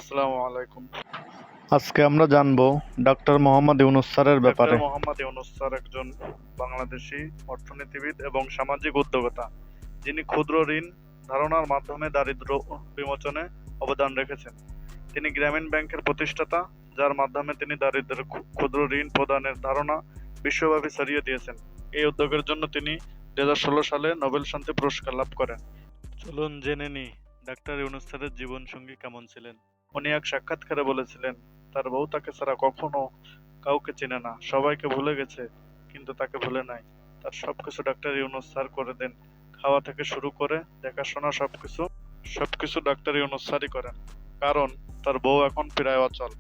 আসসালামু আলাইকুম। আজকে আমরা জানবো ডক্টর মোহাম্মদ ইউনূস স্যারের ডক্টর ব্যাপারে। মোহাম্মদ ইউনূস স্যার একজন বাংলাদেশী অর্থনীতিবিদ এবং সামাজিক উদ্যোক্তা, যিনি ক্ষুদ্র ঋণ ধারণার মাধ্যমে দারিদ্র্য বিমোচনে অবদান রেখেছেন। তিনি গ্রামীণ ব্যাংকের প্রতিষ্ঠাতা, যার মাধ্যমে তিনি দারিদ্র্যের ক্ষুদ্র ঋণ প্রদানের ধারণা বিশ্বব্যাপী ছড়িয়ে দিয়েছেন। এই উদ্যোগের জন্য তিনি 2016 সালে নোবেল শান্তি পুরস্কার লাভ করেন। চলুন জেনে নিই ডাক্তার ইউনূস স্যারের জীবনসঙ্গী কেমন ছিলেন। উনি এক সাক্ষাৎকারে বলেছিলেন, তার বউ তাকে ছাড়া কখনো কাউকে চেনে না, সবাইকে ভুলে গেছে, কিন্তু তাকে ভুলে নাই। তার সবকিছু ডাক্তার ইউনূস স্যার করে দেন। খাওয়া থেকে শুরু করে দেখাশোনা সবকিছু ডাক্তার ইউনূস স্যারই করেন। কারণ তার বউ এখন প্রায় অচল।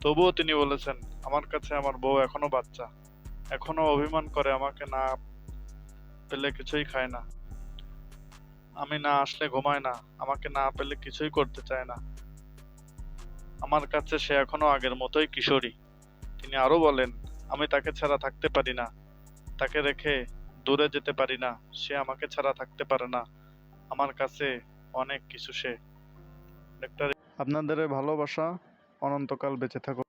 তবুও তিনি বলেছেন, আমার কাছে আমার বউ এখনো বাচ্চা, এখনো অভিমান করে, আমাকে না পেলে কিছুই খায় না, আমি না আসলে ঘুমায় না, আমাকে না পেলে কিছুই করতে চায় না। আমার কাছে সে এখনো আগের মতোই কিশোরী। তিনি আরো বলেন, আমি তাকে ছাড়া থাকতে পারি না, তাকে রেখে দূরে যেতে পারি না, সে আমাকে ছাড়া থাকতে পারে না, আমার কাছে অনেক কিছু সে। ডাক্তার আপনাদের এই ভালোবাসা অনন্তকাল বেঁচে থাকুক।